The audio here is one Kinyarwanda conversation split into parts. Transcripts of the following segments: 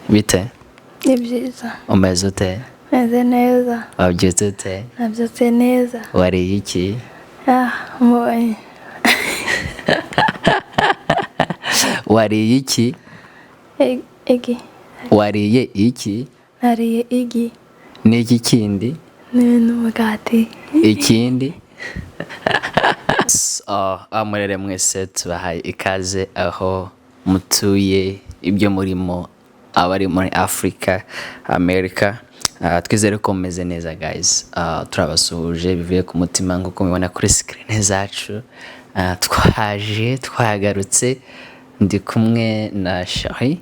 bite? Ni byiza. Umeze ute? Meze neza. Wabyutse ute? Nabyutse neza. Wariye iki? Mbonye. Wariye iki? Igi. Wariye iki? Nariye igi. N'iki kindi? N'umugati. Ikindi? Murere mwese tubahaye ikaze aho mutuye ibyo murimo abari muri Africa, America. Twizere ko mumeze neza guys. Turabasuhuje bivuye ku mutima nk'uko mubibona kuri screen zacu. Twagarutse ndi kumwe na Shari.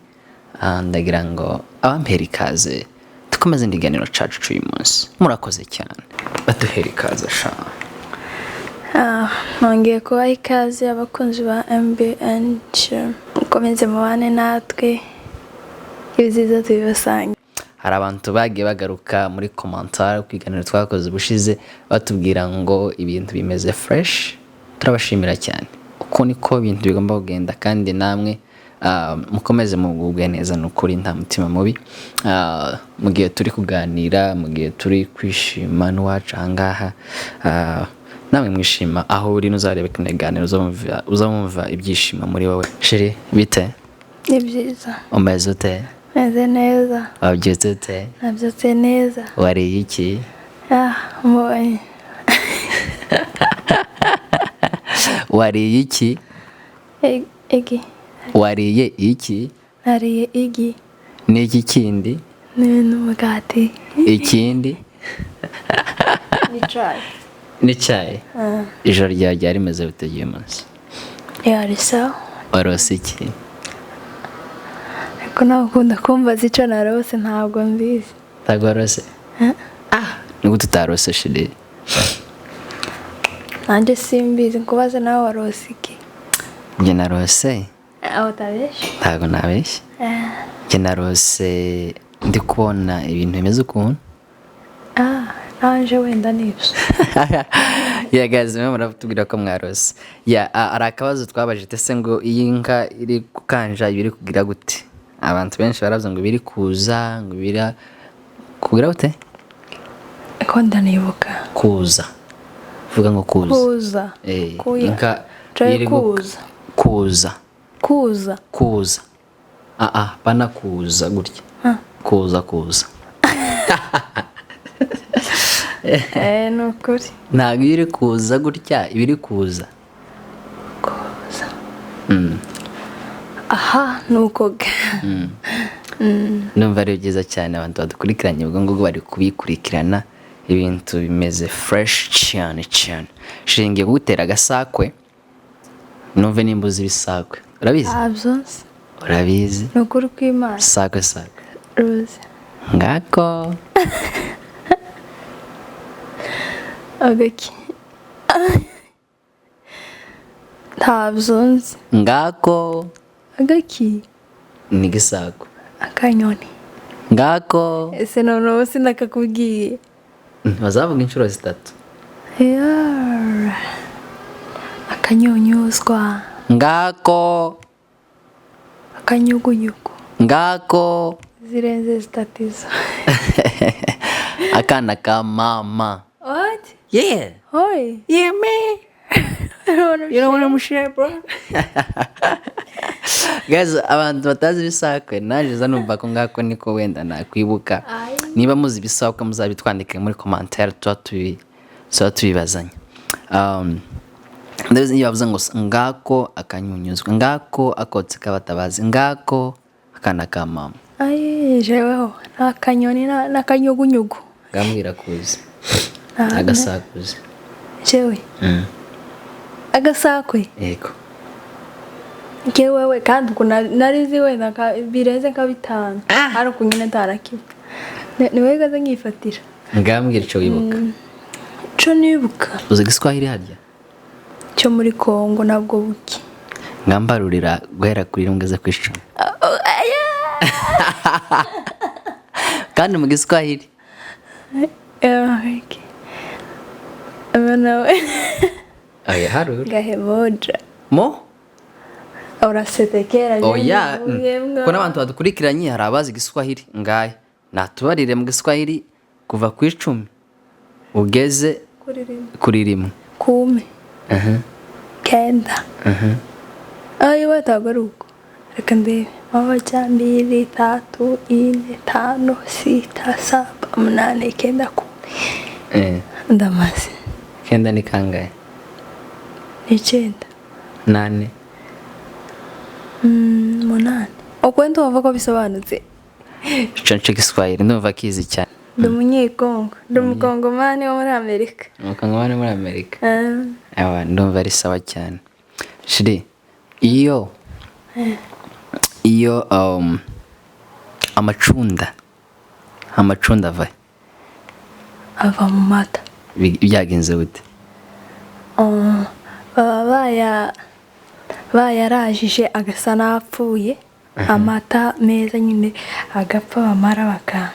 Ndagira ngo abampera ikaze dukomeze indiganiro cacu cy'uyu munsi. Murakoze cyane. Baduhera ikaze Shari. Nongeye kubaha ikaze abakunzi ba MBN. Mukomeze mubane natwe. Ibiziza tubibasange. Hari abantu bagiye bagaruka muri commentaire kwiganira twakoze ubushize batubwira ngo ibintu bimeze fresh. Turabashimira cyane. Uko niko ibintu bigomba kugenda kandi namwe mukomeze mugubwe neza n'ukuri nta mutima mubi. Mu gihe turi kuganira, mu gihe turi kwishima n'uwacu ahangaha, namwe mwishima aho uri nuzarebe kineganiro uzamumva ibyishimo muri wowe. Shiri bite? Ni byiza. Umeze ute? Meze neza. Wabyutse ute? Nabyutse neza. Wariye iki? Mbonye. Wariye iki? Igi. Wariye iki? Nariye igi. N'iki kindi? N'umugati. Ikindi? N'icyayi. N'icyayi? Ijoro ryari rimeze bite uyu munsi? Yari sawa. Warose iki? Ariko nawe ukunda kumbaza icyo narose ntabwo mbizi. Ntabwo warose? Ni gute utarose Shiri? Nanjye simbizi nkubaze nawe warose iki? Njye narose? Aho utabeshya? Ntabwo nabeshya. Njye narose ndi kubona ibintu bimeze ukuntu. Nanje wenda nibyo. Guys, mwe muratubwira ko mwarose. Ari akabazo twabaje tese ngo iyi nka iri gukanja ibiri kugira gute? Abantu benshi baravuze ngo biri kuza, ngo bira kugira gute? Ko ndanibuka. Kuza. Vuga ngo kuza. Kuza. Inka iri kuza. Kuza. Kuza. Kuza. Bana kuza gutya. Kuza. Nukuri. Ntabwo iri kuza gutya, ibiri kuza. Kuza. Nuko. Numva ari byiza cyane abantu badukurikiranye ubwo ngo bari kubikurikirana ibintu bimeze fresh cyane. Shingiye gutera agasakwe. Numve nimbuza ibisakwe. Urabizi? Abyonse. Urabizi? Nukuri kw'Imana. Sakwe. Ruzi. Ngako. Agaki. Ntabyonse. Ngako. Agaki. Ni gisakwe. Akanyoni. Ngako. Ese noneho sinakakubwiye. Bazavuga inshuro zitatu. Akanyonyozwa. Ngako. Akanyugunyugu. Ngako. Zirenze zitatizo. Akana ka mama. What? Yeah. Hoi. Yeah, man. You don't want to share, bro? Guys, abantu batazi ibisakwe naje zanumva ko ngako niko wenda nakwibuka. Niba muzi ibisakwe muzabitwandike muri commentaire tubibazanya. Ndetse iyo bavuze ngo ngako akanyunyuzwa, ngako akotse kabatabazi, ngako akana ka mama. Jeweho nakanyoni nakanyugunyugu. Ngambwira kuzi. Agasakuzi. Jewe. Agasakwe. Yego. Wewe kandi narizi wenda bireze nka bitanu. Hari kunyine tarakiba. Niwe gaze ngifatira. Ngambwira ico wibuka. Ico nibuka. Uzi Giswahili harya? Cyo muri Kongo nabwo buki. Ngambarurira guhera kuri rumgeze kwishima. Kandi mu Giswahili. Okay. Nawe. Harura. Gaheboja. Mo? urasetekera oya ko n'abantu badukurikiranye hari abazi igiswahili ngahe natubarire mu giswahili kuva ku 10 ugeze kuri rimwe kume kenda ayo batagaruka reka ndebe 1 2 3 4 5 6 7 8 9 ndamaze kenda ni kangahe? 9 8 8 ukwenda wava ko bisobanutse ico nico giswahili ndumva kizi cyane. ndi umunyekongo ndi umukongomani wo muri Amerika. Umukongomani muri Amerika ndumva ari sawa cyane shiri iyo amacunda ava mu mata byagenze gute? baba bayarajije agasa n'apfuye amata meza nyine agapfa bamara baka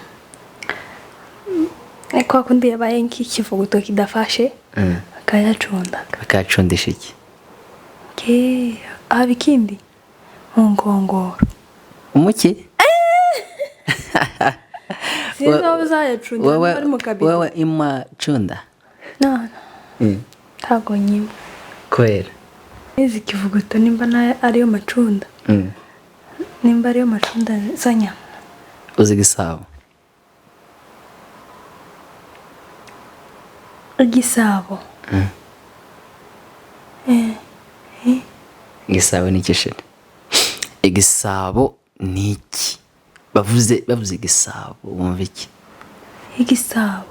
kwa kundi yabaye nk'ikivuguto kidafashe bakayacundisha iki? haba ikindi mu ngongoro umuki sinzi aho uzayacunda bari mu kabiri wewe imacunda ntago nyima kwera izi kivuguto nimba ariyo macunda nimba ariyo macunda zanya uzi gisabo igisabo igisabo ni kishira igisabo ni iki? bavuze igisabo wumva iki? igisabo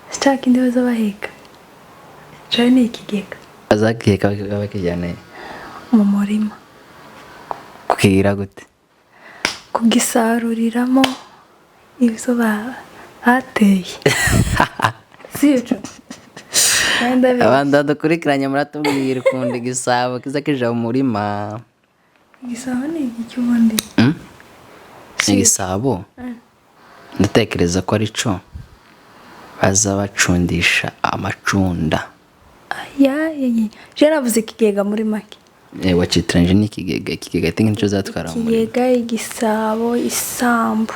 sitaka indi baza baheka cyane ni ikigega azakeka bakijyana mu murima kukigira gute? kugisaruriramo ibyo bateye siyo abantu badukurikiranye muratubwira ukunda igisabo kiza kija mu murima. igisabo ni iki ubundi? igisabo ndatekereza ko ari cyo baza bacundisha amacunda. je navuze ikigega muri make wacitranje ni ikigega tingi nico zatwara mu murima. ikigega igisabo isambu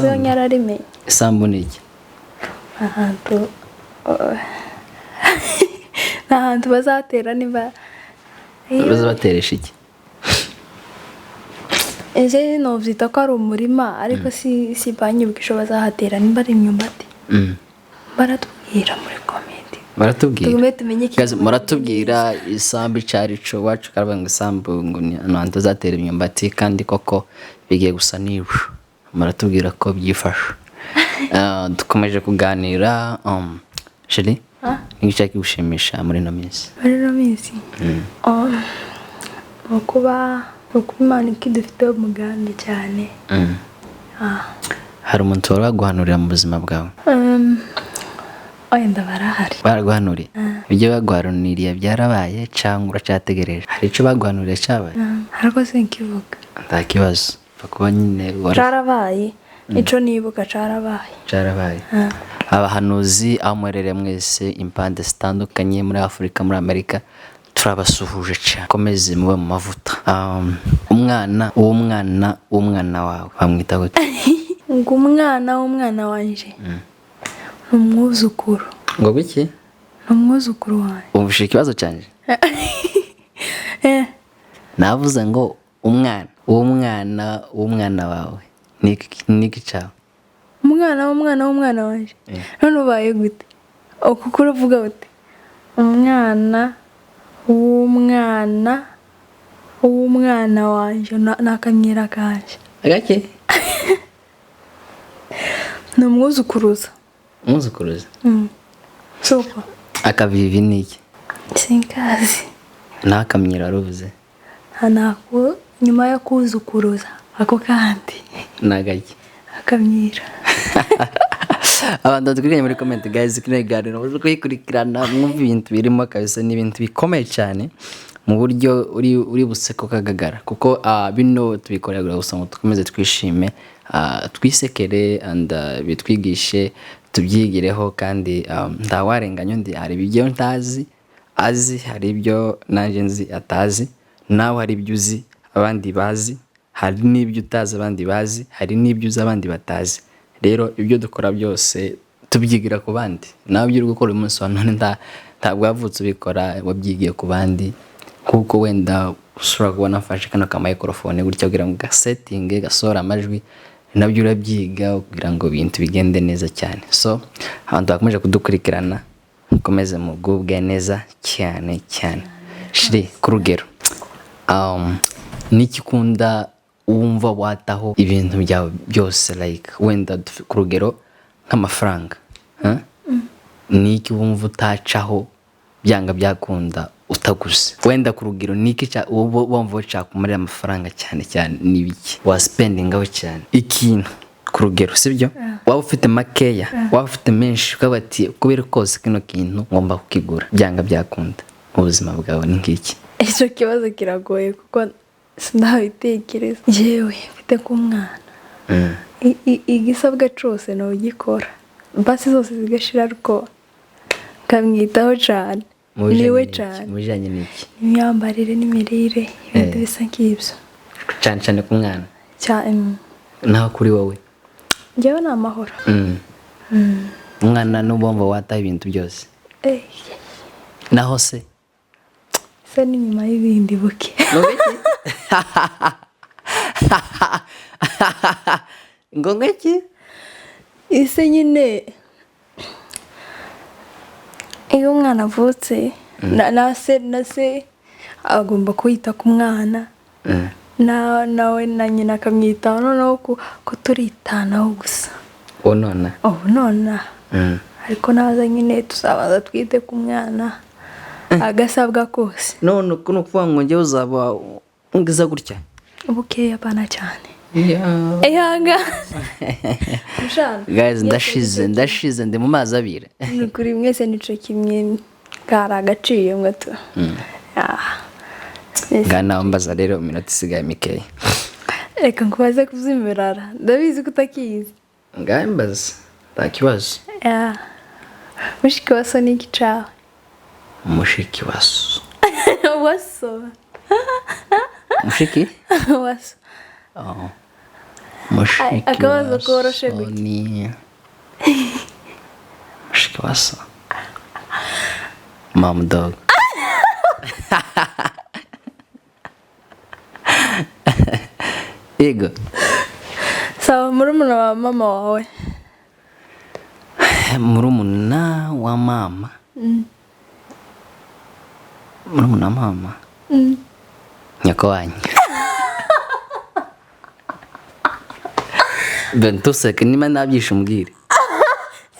yo nyararimenye. Isambu ni iki? ahantu bazatera niba bazabateresha iki? ese novyita ko ari umurima ariko si banyibwisho bazahatera nimba ari imyumbati. baratubwira muri komedi baratubwira tumenye muratubwira isambu icari co wacu karabanga isambu ngo ni ahantu bazatera imyumbati kandi koko bigiye gusa n'ibyo muratubwira ko byifasha. dukomeje kuganira sheri n'icyo kigushimisha muri no minsi kuba Imana ikidufite umugambi cyane. hari umuntu wari waguhanurira mu buzima bwawe? wenda barahari baraguhanuriye ibyo baguhanuriye byarabaye cyangwa uracyategereje? hari icyo baguhanuriye cyabaye? ariko sinkivuga nta kibazo kuba nyine cyarabaye ico nibuka cyarabaye. abahanuzi aho mwerere mwese impande zitandukanye muri Afurika muri Amerika turabasuhuje cyane komeze mube mu mavuta. umwana wawe bamwita gute? ngo umwana wanje umwuzukuru. ngo biki? umwuzukuru wanje. umvishe ikibazo cyanje? navuze ngo umwana wawe niki cyawe? umwana wanje. none ubaye gute kuko uravuga gute umwana wanje nakamyira kanje agake ni umwuzukuruza. soko akavivi niki? sinkazi nakamyira ruvuze nako nyuma yo kuzukuruza ako kandi nagake akamyira. abantu dukurikiranye muri comment guys kinegarino uzi kuyikurikirana mwumva ibintu birimo kabisa n'ibintu bikomeye cyane mu buryo uri buseko kagagara kuko bino tubikorera gusa ngo tukomeze twishime twisekere and bitwigishe tubyigireho kandi ndawarenganya undi hari ibyo ntazi azi, hari ibyo nanjye nzi atazi, nawe hari ibyo uzi abandi bazi, hari n'ibyo utazi abandi bazi, hari n'ibyo uzi abandi batazi. Rero ibyo dukora byose tubyigira ku bandi. Nawe ibyo uri gukora uyu munsi wa none ntabwo wavutse ubikora, wabyigiye ku bandi, kuko wenda ushobora kubona afashe kano ka microphone gutya kugira ngo gasetinge gasohora amajwi, nabyo urabyiga kugira ngo ibintu bigende neza cyane. So abantu bakomeje kudukurikirana, mukomeze mugubwe neza cyane cyane. Shiri ku rugero, niki ukunda wumva wataho ibintu byawe byose, like wenda ku rugero nk'amafaranga, niki wumva utacaho byanga byakunda utaguze? Wenda ku rugero niki wumva ushaka kumarira amafaranga cyane cyane, n'ibiki waspendingaho cyane ikintu ku rugero, sibyo? Waba ufite makeya, waba ufite menshi, ukaba ati kubera kose kino kintu ngomba kukigura byanga byakunda, mu buzima bwawe ni ngiki? Icyo kibazo kiragoye kuko sinabitekereza. Jewe mfite ku mwana, igisabwa cyose no gikora, basi zose zigashira, ariko kamwitaho cyane, niwe cyane. Mujanye niki? Imyambarire n'imirire, ibintu bisa nk'ibyo cyane cyane ku mwana cyane. Naho kuri wowe? Njyewe ni amahoro. Umwana n'ubomba wataho ibintu byose. Naho se ni nyuma y'ibindi buke. Ngo ngaki? Ise nyine iyo umwana avutse na se agomba kwita ku mwana, nawe na nyina akamwitaho, noneho ko turitanaho gusa. nona ariko naza nyine tuzabaza twite ku mwana agasabwa kose. None kuno kuvuga ngo njye uzaba ungiza gutya bukeya bana cyane. Ehanga guys, ndashize ndi mu mazi abira. Kuri mwese nico kimwe kara agaciye mwato. Ngana mbaza rero iminota isigaye mikeya. Reka nkubaze kuzimirara, ndabizi kutakizi. Ngambaza takibazo. Mushiki waso ni gicawe. Mushiki waso. Waso. Mushiki? Waso. Mushiki. Akabazo koroshe gute? Mushiki waso. Mom dog. Ego. Sawa, murumuna wa mama wawe? Murumuna wa mama? Murumuna wa mama? Nyoko wanyu. Bentuseke nima nabyisha umbwire.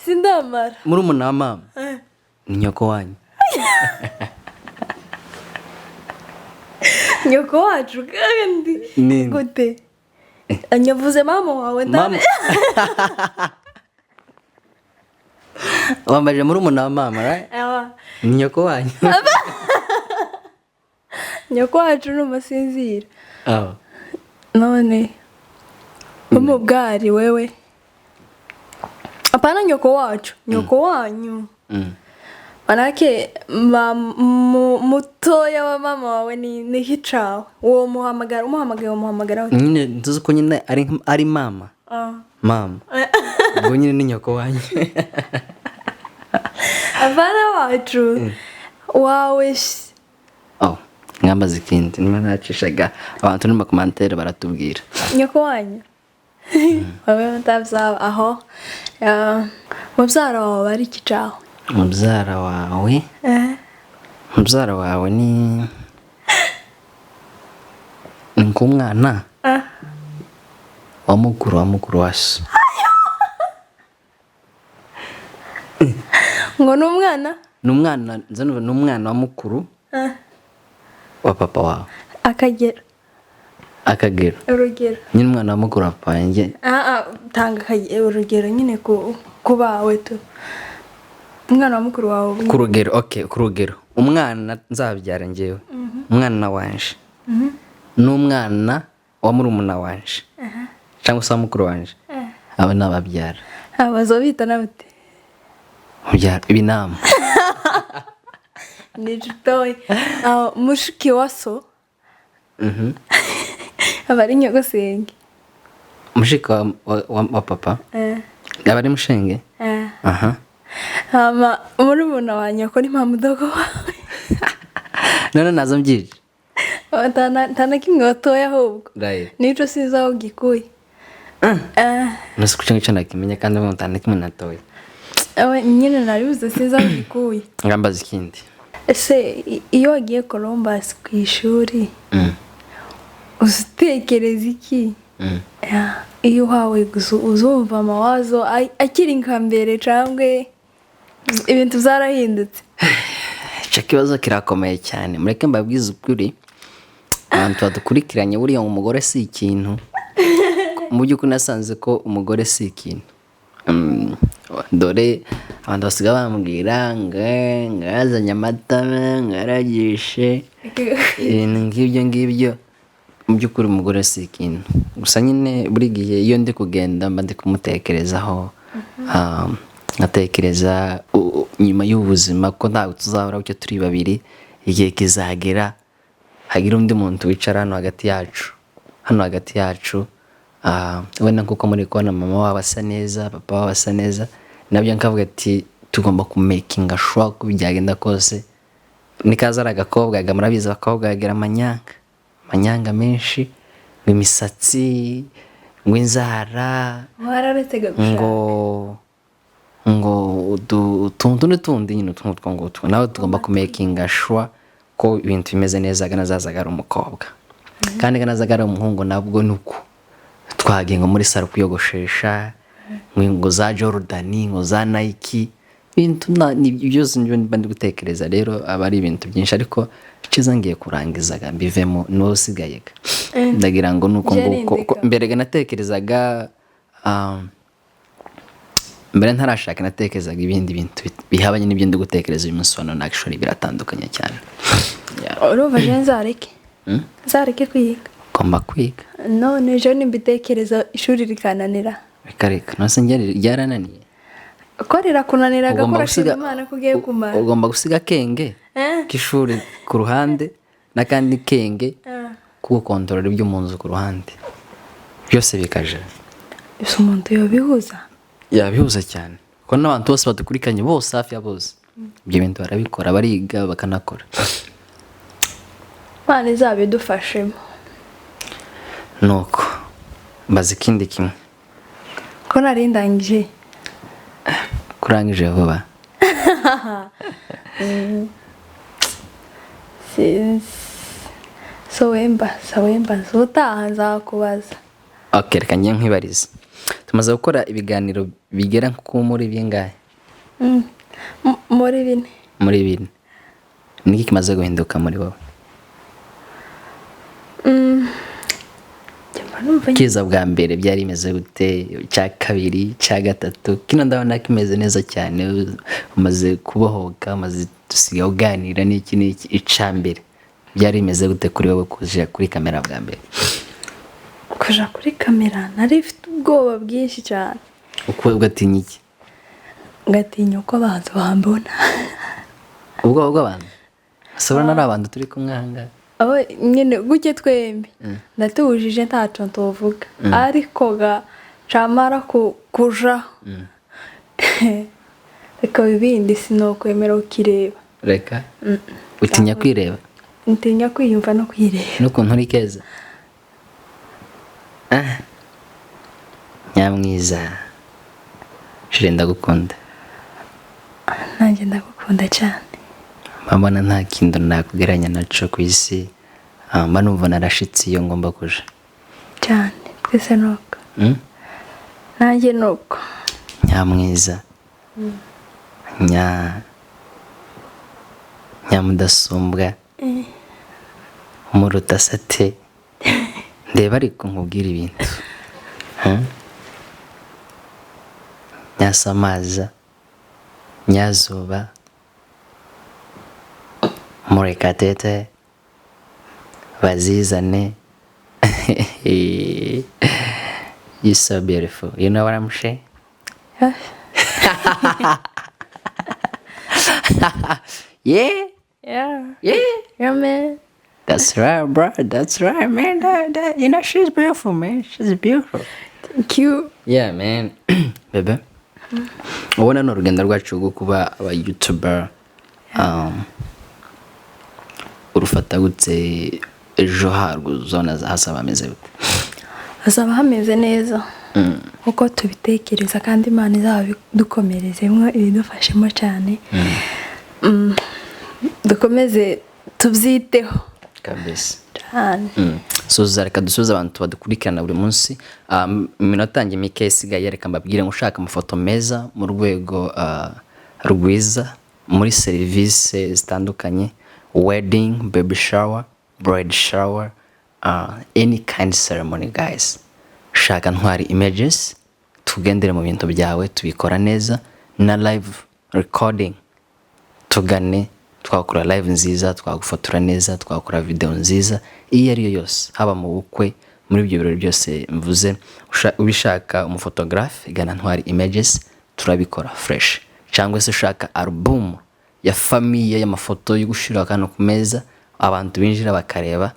Sindamara. Murumuna wa mama? Nyoko wanyu. Nyoko wacu kandi gute? Anyavuze mama wawe ndane. Wambaje murumuna wa mama, right? Nyoko wanyu. Nyoko wacu n'umusinzira. None umubwari wewe. Apana nyoko wacu, nyoko wanyu. Manake mutoya wa mama wawe ni hicawe. Uwo umuhamagara. Nyine ntuzi ko nyine ari mama. Mama. Ubwo nyine ni nyoko wanyu. Abana wacu wawe. Ngambaza ikindi niba nacishaga abantu no mu commentaire baratubwira. Nyoko wanyu. Wawe mutavza aho. Mubyara wawe ari kicawe. Mubyara wawe? Mubyara wawe ni nk'umwana wa mukuru waso. Ngo n'umwana? N'umwana wa mukuru wa papa wawe. Akagero. Urugero. Nyine umwana wa mukuru wa papa yanjye. Tanga urugero nyine ku bawe tu. Umwana wa mukuru wawe. Ku rugero, okay, ku rugero. Umwana nzabyara njyewe. Umwana wanje. N'umwana wa murumuna wanje. Cyangwa se wa mukuru wanje. Aba nababyara. Abazo bita nabute? Mubyara ibinama. ni dutoya. Mushiki wa so aba ari nyogosenge. Mushiki wa papa aba ari mushenge. Aha. Murumuna wa nyoko ni mamudogo wawe. None nazo mbyije. Tana kimwe watoya ahubwo. Right. Nico sizaho gikuye. Nasi kucyo ngicyo nakimenya kandi mu tana kimwe natoye. Nyine naribuze sizaho gikuye. Ngambaza ikindi. Ese iyo wagiye Columbus ku ishuri uzitekereza iki? Iyo uhawe uzumva amawazo akiri nka mbere cyangwa ibintu byarahindutse? Icyo kibazo kirakomeye cyane. Mureke mbabwize ukuri, abantu badukurikiranye buriya umugore si ikintu. Mu by'ukuri nasanze ko umugore si ikintu. Dore abantu basiga bambwira ngo yazanye amata, ngo yaragishe ibintu ngibyo. Mu by'ukuri umugore si ikintu. Gusa nyine buri gihe iyo ndi kugenda mba ndi kumutekerezaho, nkatekereza nyuma y'ubuzima ko ntabwo tuzahora gutyo turi babiri, igihe kizagera hagira undi muntu wicara hano hagati yacu, wenda nkuko muri kubona mama wabo asa neza, papa wabo asa neza, nabyo nkavuga ati tugomba kumakinga sure ko byagenda kose. Nikaza ari agakobwa murabizi abakobwa bagira amanyanga menshi, imisatsi, inzara, ngo utuntu n'utundi nyine utwo ngutwo. Nawe tugomba kumakinga sure ko ibintu bimeze neza, nazazaga ari umukobwa kandi nazaga ari umuhungu nabwo nuko. Twagiye ngo muri salo kuyogoshesha, ngo za Jordan, ngo za Nike, ibintu byose nibyo mba ndi gutekereza. Rero aba ari ibintu byinshi, ariko icyiza ngiye kurangizaga mbivemo n'usigayega. Ndagira ngo nuko mbere natekerezaga, mbere ntarashaka natekerezaga ibindi bintu bihabanye n'ibyo ndi gutekereza uyu munsi wa none. Actually biratandukanye cyane. Urumva je nzareke kwiga? Ngomba kwiga. None ejo nimbitekereza ishuri rikananira. Reka nose ryarananiye. Ko rirakunaniraga ko urashima Imana ko ugiye kumara. Ugomba gusiga kenge k'ishuri ku ruhande n'akandi kenge ko gukontorora ibyo mu nzu ku ruhande, byose bikaje. Ese umuntu yobihuza? Yabihuza cyane ko n'abantu bose badukurikanye bose, hafi ya bose, ibyo bintu barabikora, bariga bakanakora. Imana izabidufashemo. Nuko mbaza ikindi kimwe. Ko narindangije? Kurangije vuba. Sawemba zutaha nzakubaza. Okay, reka njye nkwibarize. Tumaze gukora ibiganiro bigera nko muri bingahe? Muri 4. Muri 4. Niki kimaze guhinduka muri wowe? Kiza bwa mbere byari imeze gute? Cya kabiri, cya gatatu, kino ndabona kimeze neza cyane. Umaze kubohoka, umaze dusiga uganira n'iki ica mbere byari imeze gute kuri wowe kuja kuri kamera bwa mbere? Kuja kuri kamera nari mfite ubwoba bwinshi cyane. Uko ugatinya iki? Ngatinya uko abantu bambona. Ubwoba bw'abantu? Asobana n'abantu turi kumwe hanga. Nyine gutye twembi ndatujije ntaco ntovuga, ariko camara kuja reka ibindi sinokwemera ukireba. Reka utinya kwireba? Ntinya kwiyumva no kwireba. Nukuntu uri keza. Nyamwiza, shire ndagukunda. Nanjye ndagukunda cyane. Mbona nta kintu nakugeranya naco ku isi, mba numva narashitse iyo ngomba kuja cyane. Twese nuko. Nanjye nuko. Nyamwiza, nyamudasumbwa, umuruta sate. Ndeba ariko nkubwira ibintu. Nyasamaza, nyazuba, Murekatete, bazizane. You're so beautiful. You know what I'm saying? Yeah. Yeah. Yeah. Yeah, man. That's right, bro. That's right, man. You know, she's beautiful, man. She's beautiful. Thank you. Yeah, man. Bebe. Ubona ni urugendo rwacu rwo kuba aba YouTuber. Urufata gute ejo harwo zona hasaba ameze gute? Hazaba hameze neza. Uko tubitekereza kandi Imana izabidukomerezemo ibidufashemo cyane. Dukomeze tubyiteho. Kabisa. Cyane. Reka dusubize abantu badukurikirana buri munsi. Iminota yanjye mike isigaye reka mbabwire ngo ushaka amafoto meza mu rwego rwiza muri serivisi zitandukanye, wedding, baby shower, bride shower, any kind ceremony guys. Shaka Ntwari Images, tugendere mu bintu byawe tubikora neza na live recording. Tugane twakora live nziza, twagufotora neza, twakora video nziza, iyo ari yo yose, haba mu bukwe, muri ibyo birori byose mvuze. Ubishaka umufotographe igana Ntwari Images, turabikora fresh. Cyangwa se ushaka album ya famille y'amafoto yo gushira akantu ku meza, abantu binjira bakareba,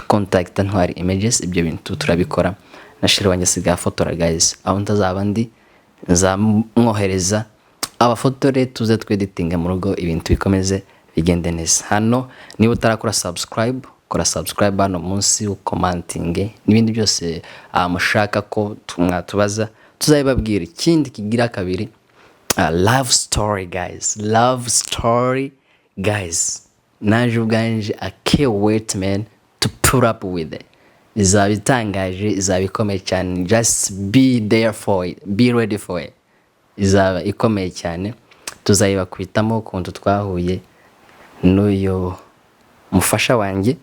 contact Ntwari Images, ibyo bintu turabikora. Nashira wanjye siga fotora guys, aho ntazaba ndi nzamwohereza abafotore tuze tweditinga mu rugo, ibintu bikomeze bigende neza. Hano niba utarakora subscribe, kora subscribe hano munsi, ukomantinge n'ibindi byose mushaka ko mwatubaza tuzabibabwira. Ikindi kigira kabiri, love story guys, love story guys. Naje ubwanje I can't wait man to put up with it. Izaba itangaje, izaba ikomeye cyane. Just be there for it, be ready for it. Izaba ikomeye cyane. Tuzayibakubitamo ukuntu twahuye n'uyu mufasha wanjye,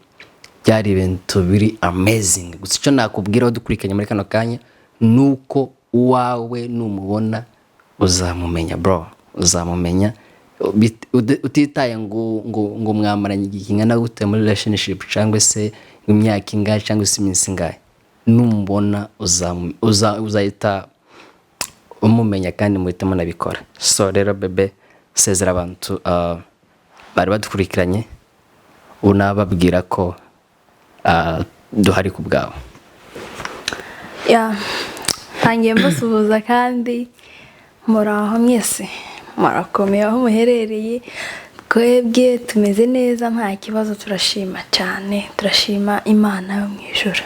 byari ibintu biri amazing. Gusa icyo nakubwira dukurikiranye muri kano kanya nuko uwawe numubona uzamumenya bro, uzamumenya utitaye ngo mwamaranye igihe kingana gute muri relationship, cyangwa se imyaka ingahe cyangwa se iminsi ingahe, numubona uzahita umumenya kandi muhite munabikora. So rero bebe, sezera abantu bari badukurikiranye, unababwira ko duhari ku bwawe. Ntangiye mbasuhuza kandi muraho mwese, murakomeye aho muherereye. Twebwe tumeze neza nta kibazo, turashima cyane, turashima Imana yo mu ijuru.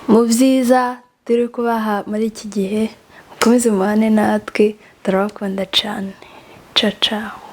Mu byiza turi kubaha muri iki gihe, mukomeze mubane natwe, turabakunda cyane. Ciao ciao.